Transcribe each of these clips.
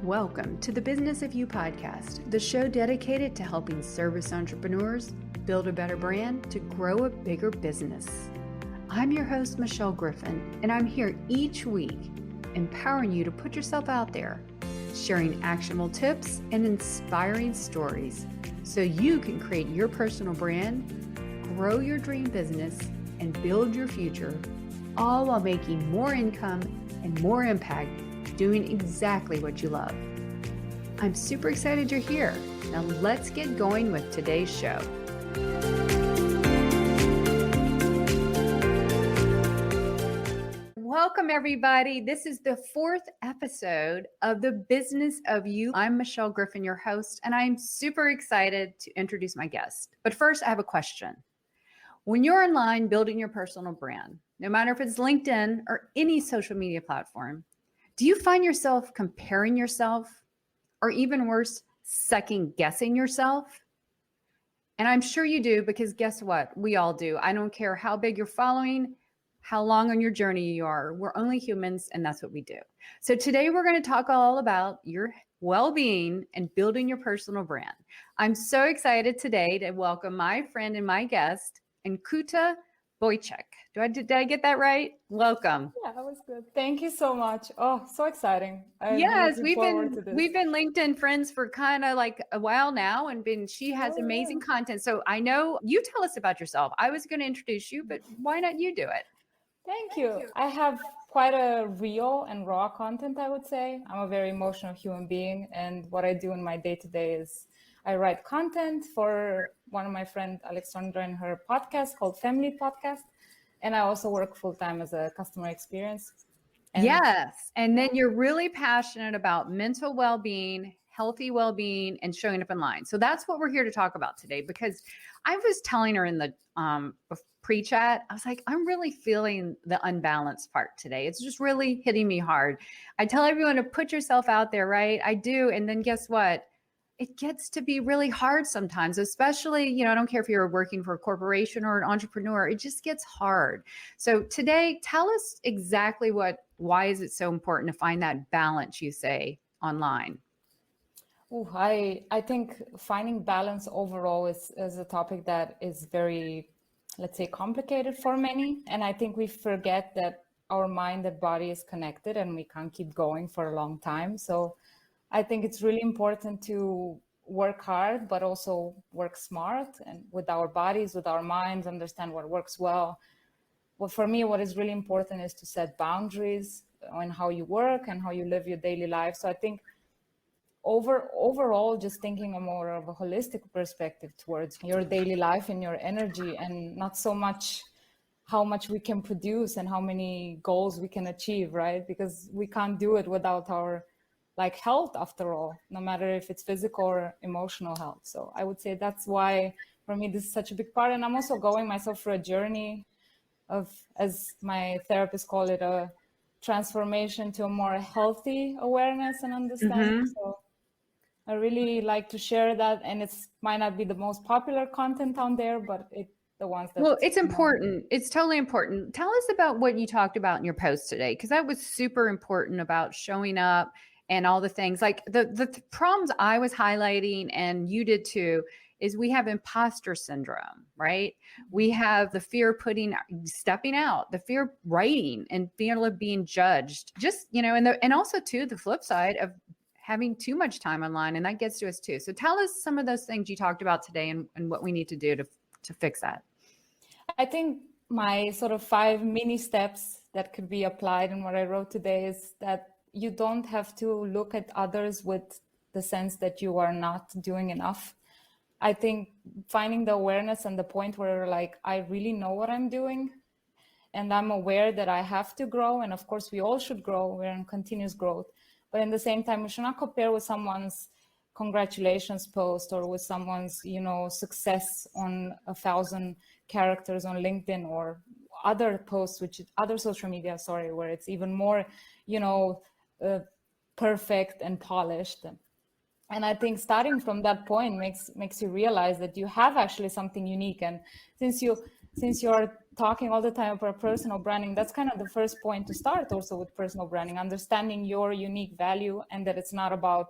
Welcome to the Business of You podcast, the show dedicated to helping service entrepreneurs build a better brand to grow a bigger business. I'm your host, Michelle Griffin, and I'm here each week empowering you to put yourself out there, sharing actionable tips and inspiring stories so you can create your personal brand, grow your dream business, and build your future, all while making more income and more impact doing exactly what you love. I'm super excited you're here. Now let's get going with today's show. Welcome everybody. This is the fourth episode of the Business of You. I'm Michelle Griffin, your host, and I'm super excited to introduce my guest. But first, I have a question. When you're online building your personal brand, no matter if it's LinkedIn or any social media platform, do you find yourself comparing yourself, or even worse, second guessing yourself? And I'm sure you do, because guess what? We all do. I don't care how big your following, how long on your journey you are. We're only humans, and that's what we do. So today we're going to talk all about your well-being and building your personal brand. I'm so excited today to welcome my friend and my guest, Ancuta Boiciuc. Did I get that right? Welcome. Yeah, that was good. Thank you so much. Oh, so exciting. Yes, we've been LinkedIn friends for kind of like a while now, and she has amazing content. So I know you tell us about yourself. I was going to introduce you, but why not you do it? Thank you. I have quite a real and raw content, I would say. I'm a very emotional human being, and what I do in my day-to-day is I write content for one of my friends, Alexandra, in her podcast called Family Podcast. And I also work full-time as a customer experience. Yes. And then you're really passionate about mental well-being, healthy well-being, and showing up in line. So that's what we're here to talk about today, because I was telling her in the pre-chat, I was like, I'm really feeling the unbalanced part today. It's just really hitting me hard. I tell everyone to put yourself out there, right? I do. And then guess what? It gets to be really hard sometimes, especially, I don't care if you're working for a corporation or an entrepreneur, it just gets hard. So today, tell us exactly why is it so important to find that balance, you say, online? I think finding balance overall is a topic that is very, let's say, complicated for many. And I think we forget that our mind and body is connected and we can't keep going for a long time. So I think it's really important to work hard, but also work smart, and with our bodies, with our minds, understand what works well. Well, for me, what is really important is to set boundaries on how you work and how you live your daily life. So I think overall, just thinking a more of a holistic perspective towards your daily life and your energy, and not so much how much we can produce and how many goals we can achieve, right? Because we can't do it without our health, after all, no matter if it's physical or emotional health. So I would say that's why for me this is such a big part. And I'm also going myself for a journey of, as my therapist called it, a transformation to a more healthy awareness and understanding. So I really like to share that, and it might not be the most popular content on there, but the ones that... Well, it's important. It's totally important. Tell us about what you talked about in your post today, because that was super important about showing up and all the things. Like the problems I was highlighting, and you did too, is we have imposter syndrome, right? We have the fear of stepping out, the fear of writing and fear of being judged. Just, and also too, the flip side of having too much time online, and that gets to us too. So tell us some of those things you talked about today and what we need to do to fix that. I think my sort of 5 mini steps that could be applied in what I wrote today is that you don't have to look at others with the sense that you are not doing enough. I think finding the awareness and the point where I really know what I'm doing, and I'm aware that I have to grow. And of course we all should grow. We're in continuous growth, but in the same time, we should not compare with someone's congratulations post or with someone's, success on 1,000 characters on LinkedIn or other posts, other social media, where it's even more, perfect and polished. And I think starting from that point makes you realize that you have actually something unique. And since you're talking all the time about personal branding, that's kind of the first point to start also with personal branding, understanding your unique value, and that it's not about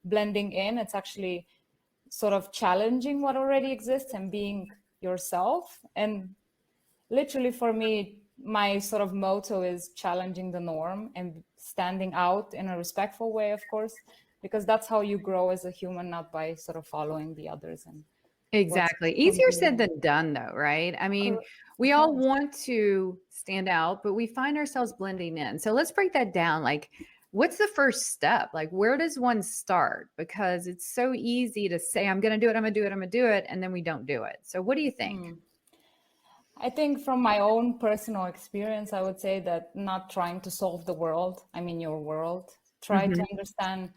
blending in. It's actually sort of challenging what already exists and being yourself. And literally for me, my sort of motto is challenging the norm and standing out in a respectful way, of course, because that's how you grow as a human, not by sort of following the others. And Exactly. Easier said than done, though, right? I mean, we all want to stand out, but we find ourselves blending in. So let's break that down. Like, what's the first step? Like, where does one start? Because it's so easy to say, I'm going to do it, I'm going to do it, I'm going to do it, and then we don't do it. So what do you think? I think from my own personal experience, I would say that not trying to solve the world, I mean your world, try to understand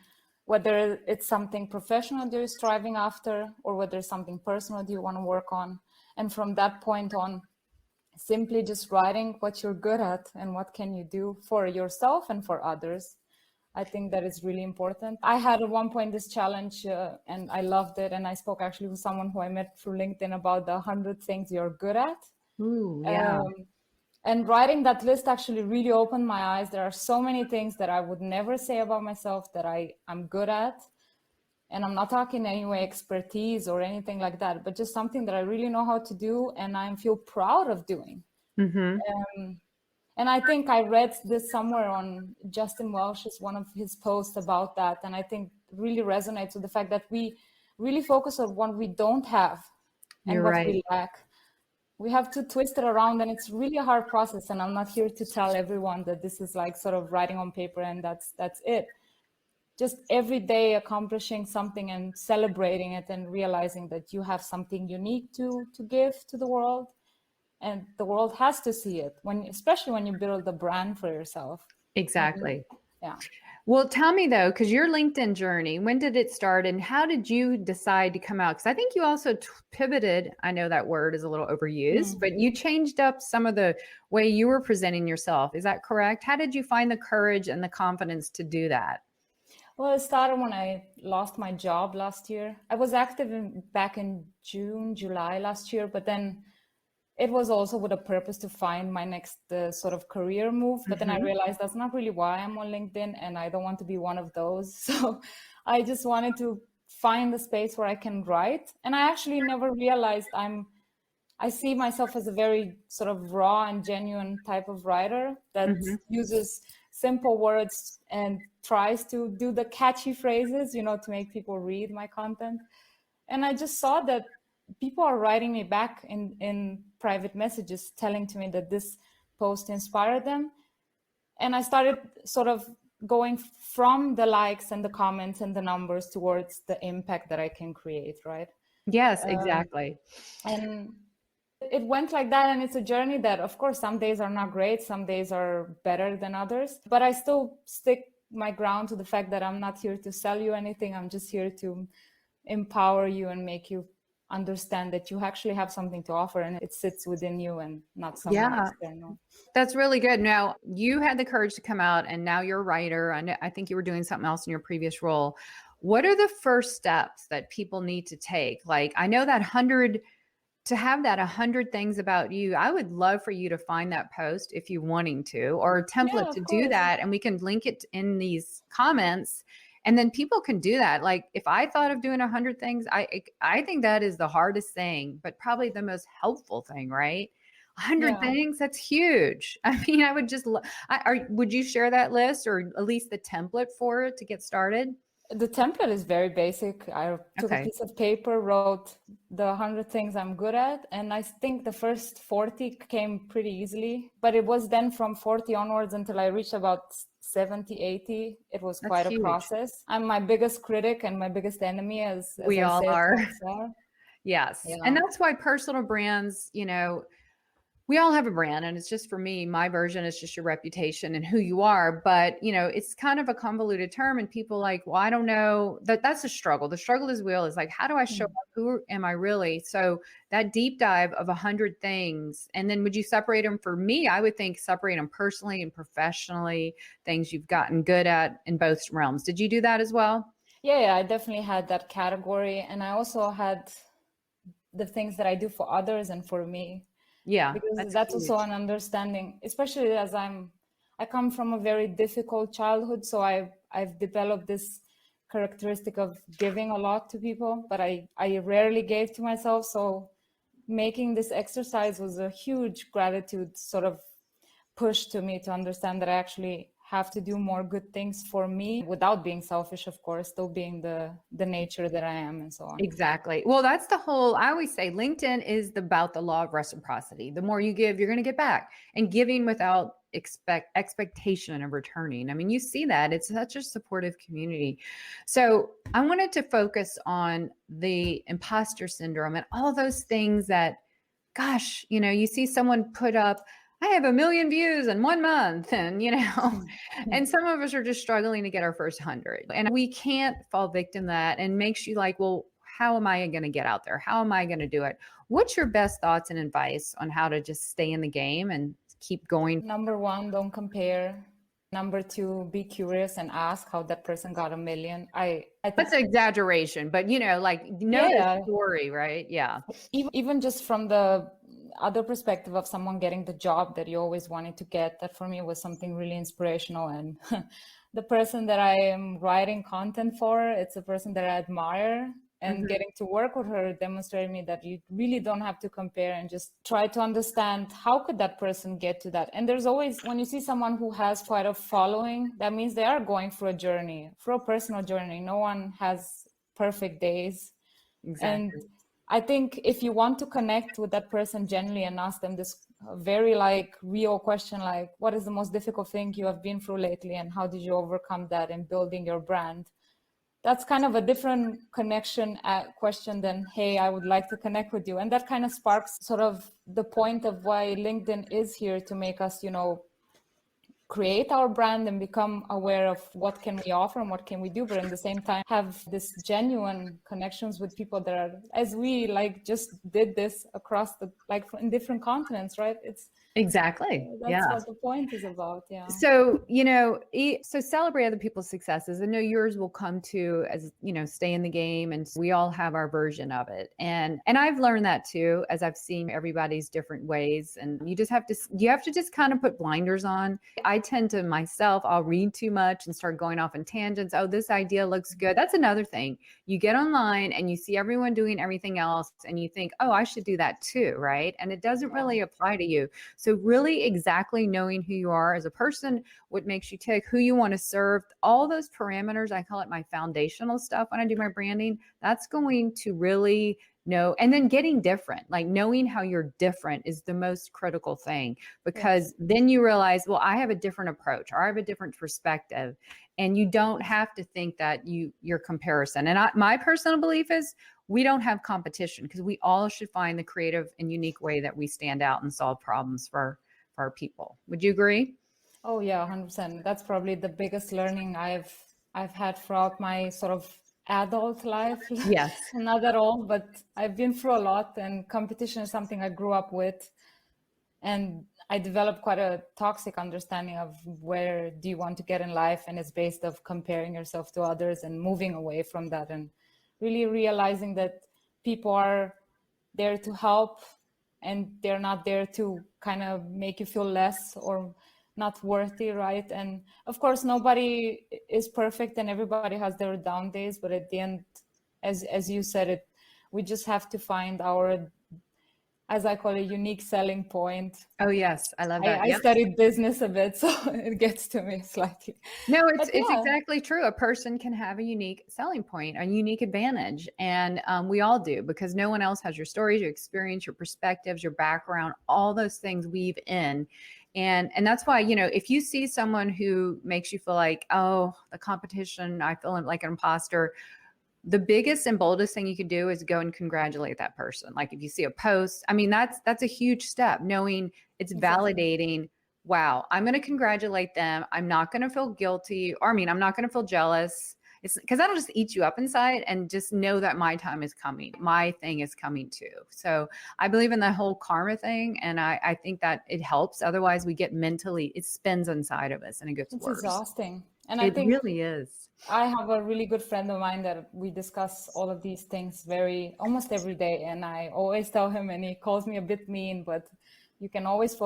whether it's something professional that you're striving after or whether it's something personal that you want to work on. And from that point on, simply just writing what you're good at and what can you do for yourself and for others. I think that is really important. I had at one point this challenge and I loved it. And I spoke actually with someone who I met through LinkedIn about the 100 things you're good at. Ooh, yeah. And writing that list actually really opened my eyes. There are so many things that I would never say about myself that I'm good at. And I'm not talking anyway expertise or anything like that, but just something that I really know how to do and I feel proud of doing. And I think I read this somewhere on Justin Welsh's one of his posts about that. And I think really resonates with the fact that we really focus on what we don't have and what we lack. We have to twist it around, and it's really a hard process. And I'm not here to tell everyone that this is like sort of writing on paper and that's it. Just every day accomplishing something and celebrating it and realizing that you have something unique to give to the world. And the world has to see it, especially when you build a brand for yourself. Exactly. Yeah. Well, tell me though, because your LinkedIn journey, when did it start and how did you decide to come out? Because I think you also pivoted. I know that word is a little overused, but you changed up some of the way you were presenting yourself. Is that correct? How did you find the courage and the confidence to do that? Well, it started when I lost my job last year. I was active back in June, July last year, but then it was also with a purpose to find my next sort of career move. But then I realized that's not really why I'm on LinkedIn, and I don't want to be one of those. So I just wanted to find a space where I can write. And I actually never realized I see myself as a very sort of raw and genuine type of writer that uses simple words and tries to do the catchy phrases, to make people read my content. And I just saw that people are writing me back in private messages telling to me that this post inspired them. And I started sort of going from the likes and the comments and the numbers towards the impact that I can create, right? Yes, exactly. And it went like that. And it's a journey that, of course, some days are not great, some days are better than others. But I still stick my ground to the fact that I'm not here to sell you anything. I'm just here to empower you and make you understand that you actually have something to offer and it sits within you and not someone external. That's really good. Now, you had the courage to come out and now you're a writer. I think you were doing something else in your previous role. What are the first steps that people need to take? Like, I know that 100 things about you. I would love for you to find that post if you're wanting to, or a template to do that. And we can link it in these comments. And then people can do that. Like if I thought of doing 100 things, I think that is the hardest thing, but probably the most helpful thing, right? 100 things, that's huge. I mean, I would just, would you share that list or at least the template for it to get started? The template is very basic. I took a piece of paper, wrote the 100 things I'm good at. And I think the first 40 came pretty easily, but it was then from 40 onwards until I reached about 70, 80. It was quite a process. I'm my biggest critic and my biggest enemy, as we I all said, are. Yes. Yeah. And that's why personal brands, we all have a brand, and it's just, for me, my version is just your reputation and who you are. But, it's kind of a convoluted term, and people like, well, I don't know, that's a struggle. The struggle is real. Is like, how do I show up? Who am I really? So that deep dive of 100 things. And then would you separate them? For me, I would think separate them personally and professionally, things you've gotten good at in both realms. Did you do that as well? Yeah, I definitely had that category. And I also had the things that I do for others and for me. Yeah, because that's that's also huge. an understanding, especially as I come from a very difficult childhood, so I've developed this characteristic of giving a lot to people, but I rarely gave to myself. So making this exercise was a huge gratitude sort of push to me to understand that I actually have to do more good things for me without being selfish, of course, still being the nature that I am and so on. Exactly. Well, that's the whole, I always say LinkedIn is about the law of reciprocity. The more you give, you're going to get back, and giving without expectation of returning. I mean, you see that it's such a supportive community. So I wanted to focus on the imposter syndrome and all those things that, gosh, you see someone put up, I have 1 million views in 1 month. And, and some of us are just struggling to get our first 100. And we can't fall victim to that. And makes you like, well, how am I going to get out there? How am I going to do it? What's your best thoughts and advice on how to just stay in the game and keep going? Number one, don't compare. Number two, be curious and ask how that person got 1 million. I think That's an exaggeration, but like know the story, right? Yeah. Even just from the other perspective of someone getting the job that you always wanted to get, that for me was something really inspirational. And the person that I am writing content for, it's a person that I admire. And getting to work with her demonstrated me that you really don't have to compare and just try to understand how could that person get to that. And there's always, when you see someone who has quite a following, that means they are going through a journey, for a personal journey. No one has perfect days. Exactly. And I think if you want to connect with that person genuinely and ask them this very real question, like what is the most difficult thing you have been through lately and how did you overcome that in building your brand? That's kind of a different connection question than, hey, I would like to connect with you. And that kind of sparks sort of the point of why LinkedIn is here, to make us, create our brand and become aware of what can we offer and what can we do, but in the same time have this genuine connections with people that are, as we just did this across in different continents, right? It's exactly. that's what the point is about. Yeah. So, so celebrate other people's successes. I know yours will come to as, stay in the game, and we all have our version of it. And I've learned that too, as I've seen everybody's different ways, and you have to just kind of put blinders on. I tend to myself, I'll read too much and start going off in tangents. Oh, this idea looks good. That's another thing. You get online and you see everyone doing everything else and you think, oh, I should do that too, right? And it doesn't really apply to you. So really exactly knowing who you are as a person, what makes you tick, who you want to serve, all those parameters, I call it my foundational stuff when I do my branding, that's going to really know. And then getting different, like knowing how you're different is the most critical thing, because then you realize, well, I have a different approach or I have a different perspective, and you don't have to think that your comparison. And my personal belief is we don't have competition, because we all should find the creative and unique way that we stand out and solve problems for our people. Would you agree? Oh yeah, 100%. That's probably the biggest learning I've had throughout my sort of adult life. Yes. Not at all, but I've been through a lot, and competition is something I grew up with. And I developed quite a toxic understanding of where do you want to get in life, and it's based of comparing yourself to others and moving away from that, and really realizing that people are there to help and they're not there to kind of make you feel less or not worthy, right? And of course, nobody is perfect and everybody has their down days, but at the end, as you said it, we just have to find our, as I call it, unique selling point. Oh yes, I love that. I studied business a bit, so it gets to me slightly. No, it's exactly true. A person can have a unique selling point, a unique advantage, and we all do, because no one else has your stories, your experience, your perspectives, your background, all those things weave in. And that's why, if you see someone who makes you feel like, oh, the competition, I feel like an imposter, the biggest and boldest thing you could do is go and congratulate that person. Like if you see a post, I mean, that's a huge step, knowing it's validating. Wow, I'm going to congratulate them. I'm not going to feel guilty, or I'm not going to feel jealous. It's because that'll just eat you up inside, and just know that my time is coming. My thing is coming too. So I believe in the whole karma thing. And I think that it helps. Otherwise we get it spins inside of us and it gets worse. It's exhausting. And I think it really is. I have a really good friend of mine that we discuss all of these things almost every day. And I always tell him, and he calls me a bit mean, but you can always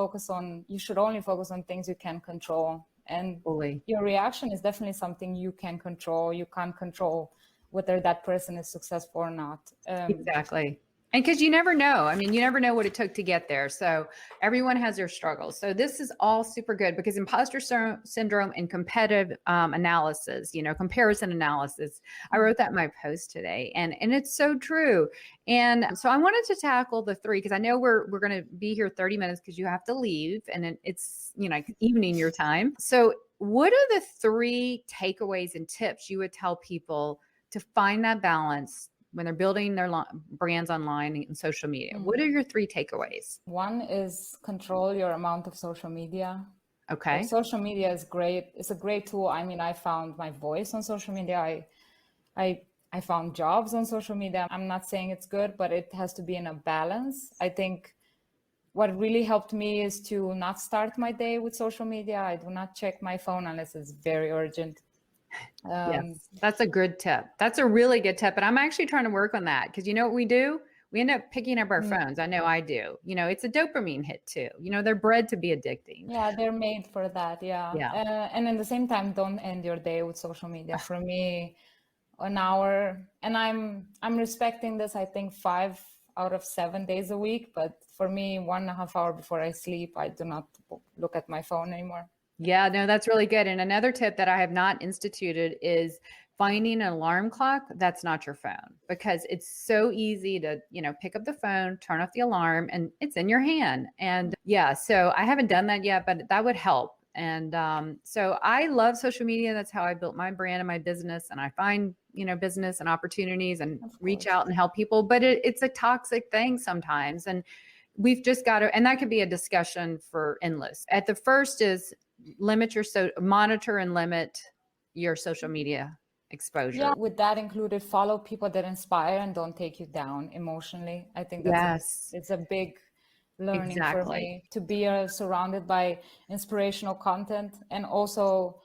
you should only focus on things you can control. And Fully. your reaction is definitely something you can control. You can't control whether that person is successful or not. Exactly. And because you never know. I mean, you never know what it took to get there. So everyone has their struggles. So this is all super good because imposter syndrome and competitive analysis, comparison analysis. I wrote that in my post today, and it's so true. And so I wanted to tackle the three because I know we're going to be here 30 minutes because you have to leave, and it's evening your time. So what are the three takeaways and tips you would tell people to find that balance when they're building their brands online and social media? What are your three takeaways? One is control your amount of social media. Okay. Like, social media is great. It's a great tool. I mean, I found my voice on social media. I found jobs on social media. I'm not saying it's good, but it has to be in a balance. I think what really helped me is to not start my day with social media. I do not check my phone unless it's very urgent. Yes, that's a good tip. That's a really good tip. And I'm actually trying to work on that because you know what we do? We end up picking up our phones. I know I do. It's a dopamine hit too. They're bred to be addicting. Yeah, they're made for that. Yeah. And at the same time, don't end your day with social media. For me, an hour, and I'm respecting this, I think 5 out of 7 days a week. But for me, 1.5 hours before I sleep, I do not look at my phone anymore. Yeah, no, that's really good. And another tip that I have not instituted is finding an alarm clock that's not your phone, because it's so easy to, pick up the phone, turn off the alarm, and it's in your hand. And yeah, so I haven't done that yet, but that would help. And so I love social media. That's how I built my brand and my business. And I find, business and opportunities and reach out and help people. But it's a toxic thing sometimes. And we've just got to, and that could be a discussion for endless. At the first is monitor and limit your social media exposure. Yeah, with that included, follow people that inspire and don't take you down emotionally. I think it's a big learning for me, to be surrounded by inspirational content, and also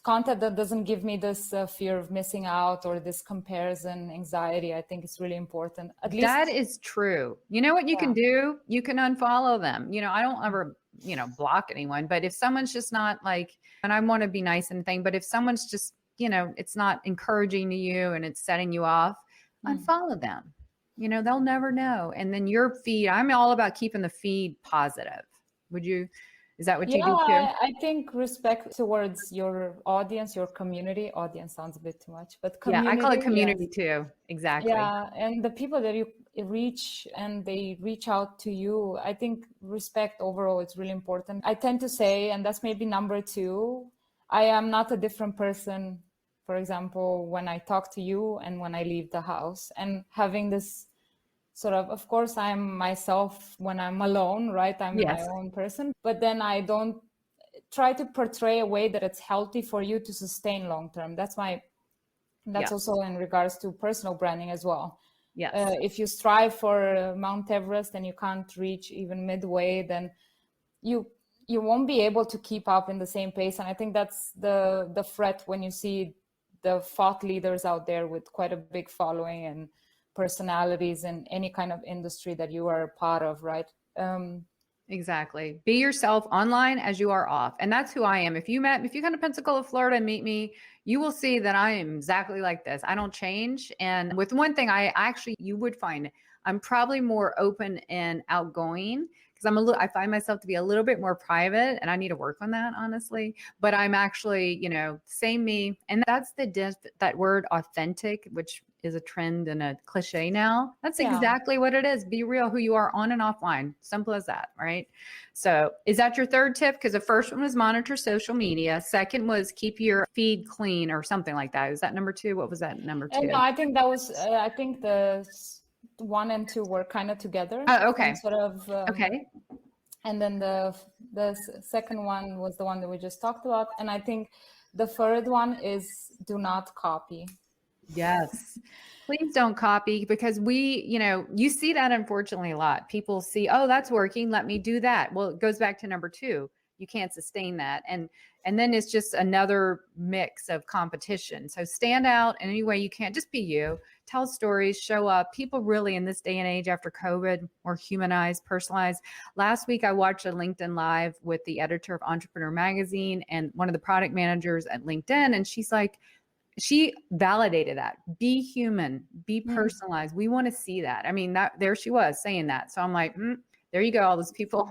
content that doesn't give me this fear of missing out or this comparison anxiety. I think it's really important. At least that is true. You know what you can do? You can unfollow them. I don't ever block anyone, but if someone's just not like, and I want to be nice and thing, but if someone's just, it's not encouraging to you and it's setting you off, unfollow them. They'll never know. And then your feed, I'm all about keeping the feed positive. Is that what you do too? I think respect towards your audience, your community. Audience sounds a bit too much, but community. Yeah, I call it community too. Exactly. Yeah, and the people that you reach and they reach out to you, I think respect overall is really important. I tend to say, and that's maybe number 2, I am not a different person, for example, when I talk to you and when I leave the house. And having this sort of course, I'm myself when I'm alone, right? I'm my own person, but then I don't try to portray a way that it's healthy for you to sustain long-term. That's also in regards to personal branding as well. Yes. If you strive for Mount Everest and you can't reach even midway, then you won't be able to keep up in the same pace. And I think that's the threat when you see the thought leaders out there with quite a big following and personalities in any kind of industry that you are a part of, right? Exactly. Be yourself online as you are off. And that's who I am. If you come to Pensacola, Florida and meet me, you will see that I am exactly like this. I don't change. And with one thing, you would find I'm probably more open and outgoing because I find myself to be a little bit more private, and I need to work on that, honestly. But I'm actually, same me. And that's that word authentic, which is a trend and a cliche now. That's exactly what it is. Be real, who you are on and offline. Simple as that, right? So is that your third tip? Because the first one was monitor social media. Second was keep your feed clean or something like that. Is that number 2? What was that number 2? No, I think that was, I think the 1 and 2 were kind of together. Oh, okay. Sort of, okay. And then the second one was the one that we just talked about. And I think the third one is do not copy. Yes. Please don't copy, because you see that unfortunately a lot. People see, oh, that's working, let me do that. Well, it goes back to number 2. you can't sustain that. And then it's just another mix of competition. So stand out in any way you can. Just be you. Tell stories, show up. People really in this day and age after COVID, more humanized, personalized. Last week, I watched a LinkedIn Live with the editor of Entrepreneur Magazine and one of the product managers at LinkedIn. And she's like, she validated that. Be human, be personalized. We want to see that. I mean, there she was saying that. So I'm like, there you go, all those people.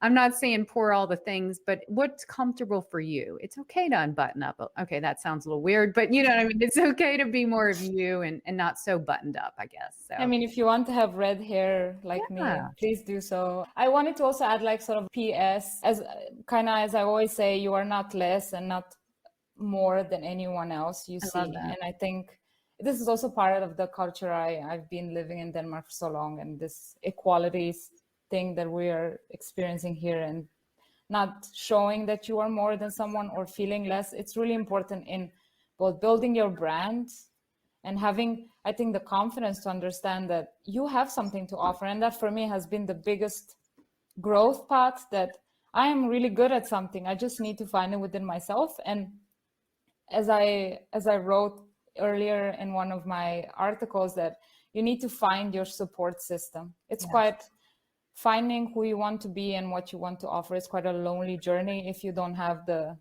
I'm not saying pour all the things, but what's comfortable for you? It's okay to unbutton up. Okay, that sounds a little weird, but you know what I mean? It's okay to be more of you and not so buttoned up, I guess. So I mean, if you want to have red hair like me, please do so. I wanted to also add like sort of PS, as I always say, you are not less and not more than anyone else you see. And I think this is also part of the culture I've been living in Denmark for so long, and this equality thing that we are experiencing here, and not showing that you are more than someone or feeling less. It's really important in both building your brand and having, I think, the confidence to understand that you have something to offer. And that for me has been the biggest growth path, that I am really good at something. I just need to find it within myself. And as I wrote earlier in one of my articles, that you need to find your support system. It's quite finding who you want to be and what you want to offer. It's quite a lonely journey if you don't have the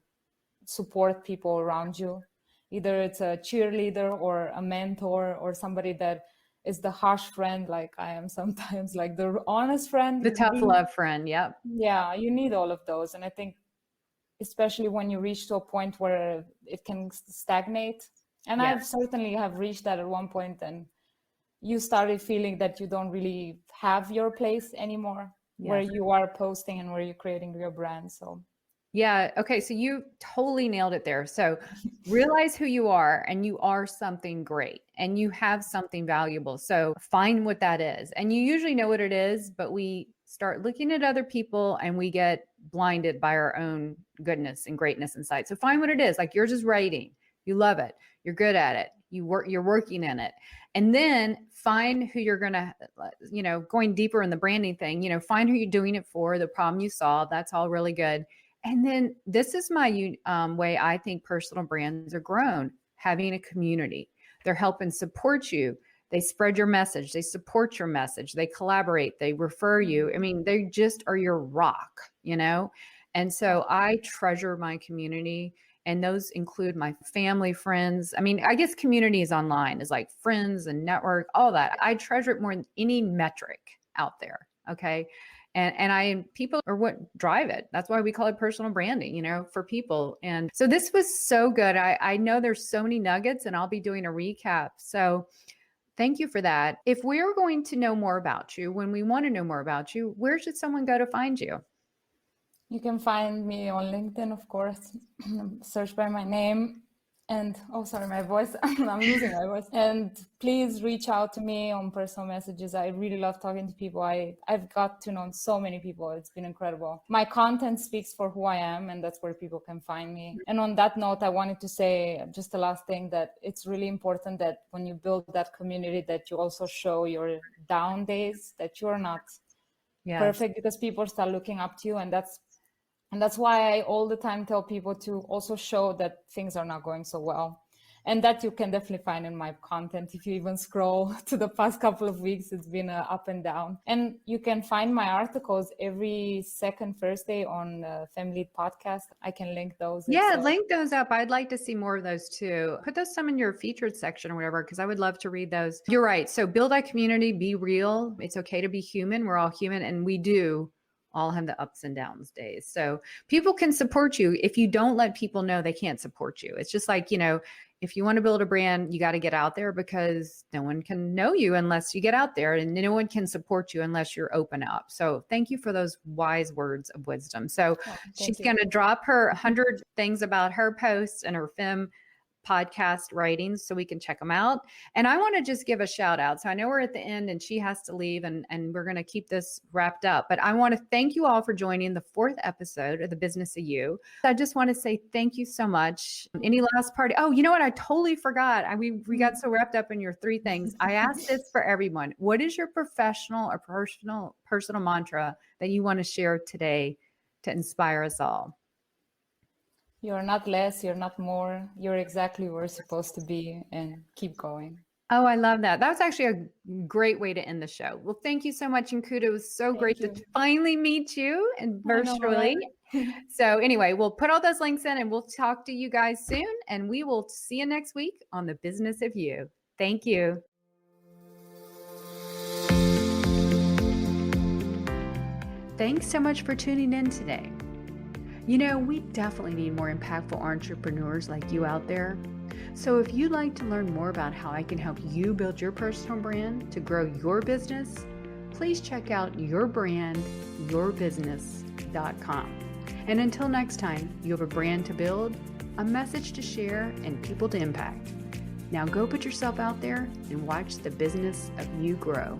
support people around you. Either it's a cheerleader or a mentor or somebody that is the harsh friend, like I am sometimes, like the honest friend. The tough love friend, yep. Yeah, you need all of those. And I think especially when you reach to a point where it can stagnate. And I've certainly have reached that at one point, and you started feeling that you don't really have your place anymore, where you are posting and where you're creating your brand. So yeah. Okay. So you totally nailed it there. So realize who you are, and you are something great and you have something valuable. So find what that is. And you usually know what it is, but we start looking at other people and we get blinded by our own goodness and greatness inside. So find what it is. Like yours is writing. You love it. You're good at it. You're working in it. And then find who you're going to, going deeper in the branding thing, find who you're doing it for, the problem you solve. That's all really good. And then this is my way I think personal brands are grown, having a community. They're helping support you. They spread your message. They support your message. They collaborate. They refer you. I mean, they just are your rock, And so I treasure my community. And those include my family, friends. I mean, I guess community is online, is like friends and network, all that. I treasure it more than any metric out there. Okay. And people are what drive it. That's why we call it personal branding, for people. And so this was so good. I know there's so many nuggets, and I'll be doing a recap. So thank you for that. If we're going to know more about you, when we want to know more about you, where should someone go to find you? You can find me on LinkedIn, of course. Search by my name. And, my voice. I'm losing my voice. And please reach out to me on personal messages. I really love talking to people. I've got to know so many people. It's been incredible. My content speaks for who I am, and that's where people can find me. And on that note, I wanted to say just the last thing, that it's really important that when you build that community, that you also show your down days, that you're not perfect, because people start looking up to you. And that's why I all the time tell people to also show that things are not going so well. And that you can definitely find in my content. If you even scroll to the past couple of weeks, it's been up and down. And you can find my articles every second Thursday on Family Podcast. I can link those. Yeah, link those up. I'd like to see more of those too. Put those some in your featured section or whatever, because I would love to read those. You're right. So build that community, be real. It's okay to be human. We're all human, and we do all have the ups and downs days. So people can support you. If you don't let people know, they can't support you. It's just like, if you want to build a brand, you got to get out there, because no one can know you unless you get out there, and no one can support you unless you're open up. So thank you for those wise words of wisdom. So she's going to drop her 100 things about her posts and her Fem podcast writings so we can check them out. And I want to just give a shout out. So I know we're at the end and she has to leave, and we're going to keep this wrapped up, but I want to thank you all for joining the 4th episode of The Business of You. I just want to say thank you so much. Any last party? Oh, you know what? I totally forgot. We got so wrapped up in your 3 things. I asked this for everyone. What is your professional or personal mantra that you want to share today to inspire us all. You're not less, you're not more. You're exactly where you're supposed to be, and keep going. Oh, I love that. That was actually a great way to end the show. Well, thank you so much, Ancuta. It was so great to finally meet you and virtually. So anyway, we'll put all those links in and we'll talk to you guys soon. And we will see you next week on The Business of You. Thank you. Thanks so much for tuning in today. You know, we definitely need more impactful entrepreneurs like you out there. So if you'd like to learn more about how I can help you build your personal brand to grow your business, please check out yourbrandyourbusiness.com. And until next time, you have a brand to build, a message to share, and people to impact. Now go put yourself out there and watch the business of you grow.